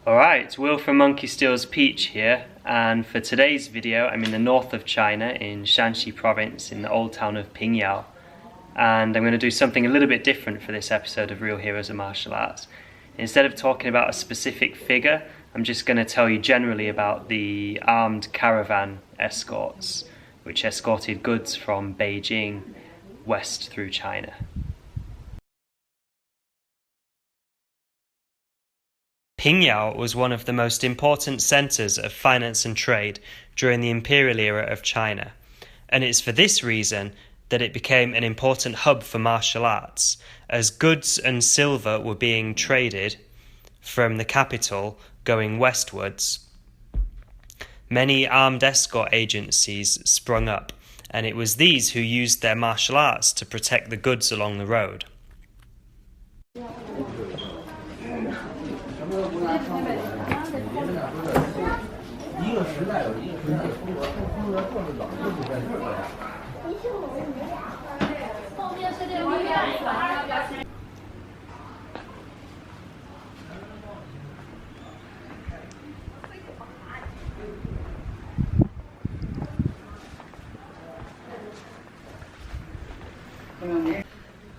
Alright, Will from Monkey Steals Peach here, and for today's video I'm in the north of China in Shanxi province in the old town of Pingyao, and I'm going to do something a little bit different for this episode of Real Heroes of Martial Arts. Instead of talking about a specific figure, I'm just going to tell you generally about the armed caravan escorts which escorted goods from Beijing west through China. Pingyao was one of the most important centres of finance and trade during the imperial era of China, and it's for this reason that it became an important hub for martial arts, as goods and silver were being traded from the capital going westwards. Many armed escort agencies sprung up, and it was these who used their martial arts to protect the goods along the road.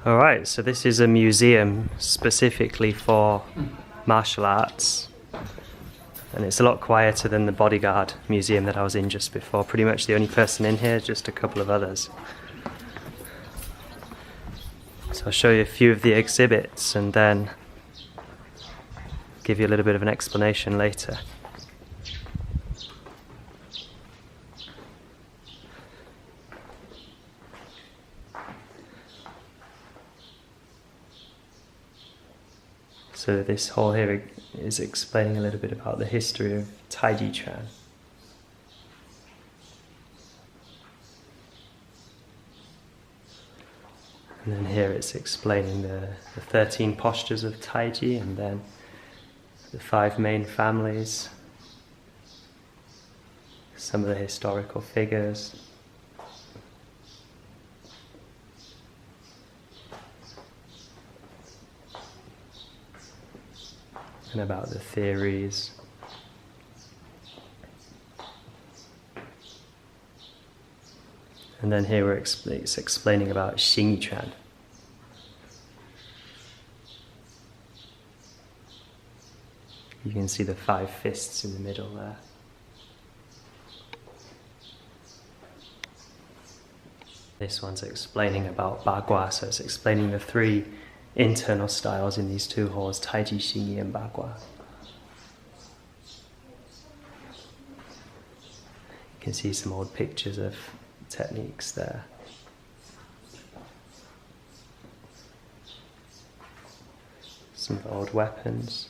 Alright, so this is a museum specifically for martial arts, and it's a lot quieter than the bodyguard museum that I was in just before. Pretty much the only person in here, just a couple of others. So I'll show you a few of the exhibits and then give you a little bit of an explanation later. So this hall here is explaining a little bit about the history of Taiyuan. And then here it's explaining the 13 postures of Taiji, and then the 5 main families, some of the historical figures. And about the theories. And then here it's explaining about Xingyiquan. You can see the 5 fists in the middle there. This one's explaining about Bagua, so it's explaining the 3 internal styles in these 2 halls, Taiji, Xingyi and Bagua. You can see some old pictures of techniques there. Some old weapons.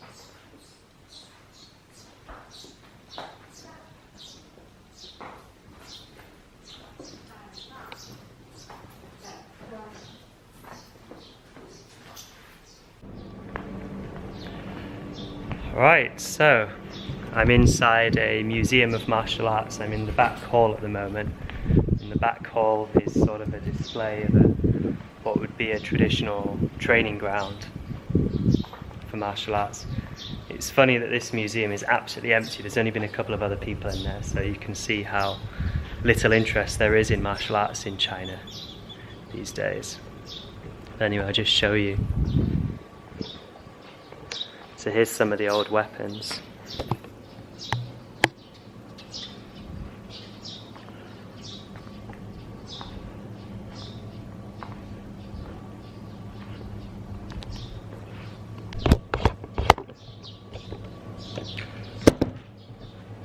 Right, so I'm inside a museum of martial arts. I'm in the back hall at the moment. And the back hall is sort of a display of what would be a traditional training ground for martial arts. It's funny that this museum is absolutely empty. There's only been a couple of other people in there, so you can see how little interest there is in martial arts in China these days. Anyway, I'll just show you. So here's some of the old weapons.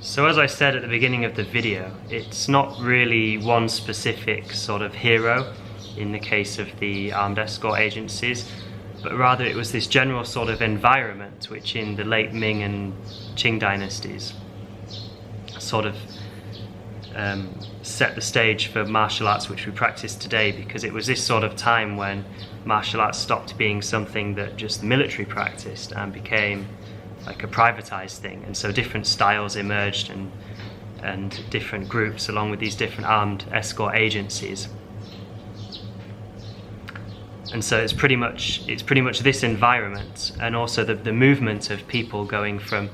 So as I said at the beginning of the video, it's not really one specific sort of hero in the case of the armed escort agencies, but rather it was this general sort of environment which in the late Ming and Qing dynasties sort of set the stage for martial arts which we practice today, because it was this sort of time when martial arts stopped being something that just the military practiced and became like a privatized thing, and so different styles emerged and different groups along with these different armed escort agencies. And so it's pretty much this environment, and also the movement of people going from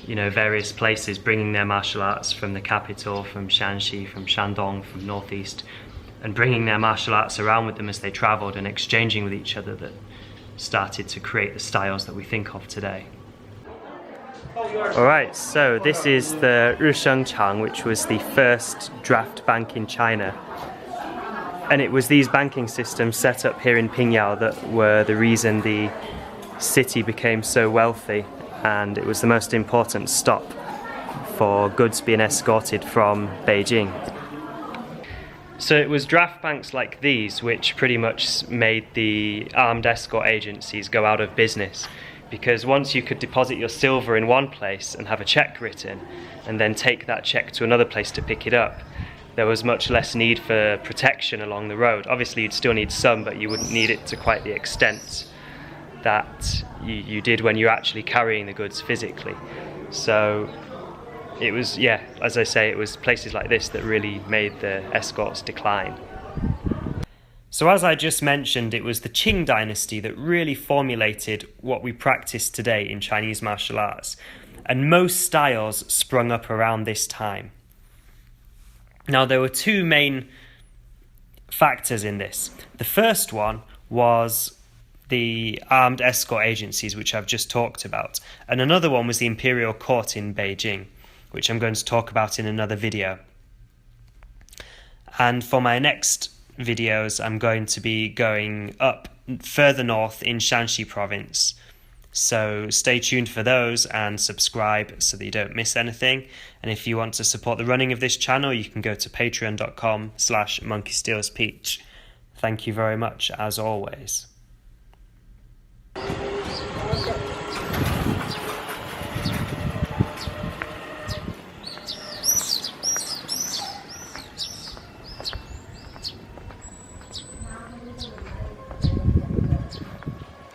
various places, bringing their martial arts from the capital, from Shanxi, from Shandong, from northeast, and bringing their martial arts around with them as they traveled and exchanging with each other, that started to create the styles that we think of today. Alright, so this is the Rishengchang, which was the first draft bank in China. And it was these banking systems set up here in Pingyao that were the reason the city became so wealthy, and it was the most important stop for goods being escorted from Beijing. So it was draft banks like these which pretty much made the armed escort agencies go out of business, because once you could deposit your silver in one place and have a check written and then take that check to another place to pick it up, there was much less need for protection along the road. Obviously you'd still need some, but you wouldn't need it to quite the extent that you did when you're actually carrying the goods physically. So it was, as I say, it was places like this that really made the escorts decline. So as I just mentioned, it was the Qing dynasty that really formulated what we practice today in Chinese martial arts, and most styles sprung up around this time. Now, there were two main factors in this. The first one was the armed escort agencies, which I've just talked about, and another one was the imperial court in Beijing, which I'm going to talk about in another video. And for my next videos, I'm going to be going up further north in Shanxi province. So stay tuned for those and subscribe so that you don't miss anything. And if you want to support the running of this channel, you can go to patreon.com/monkeystealspeach. Thank you very much, as always.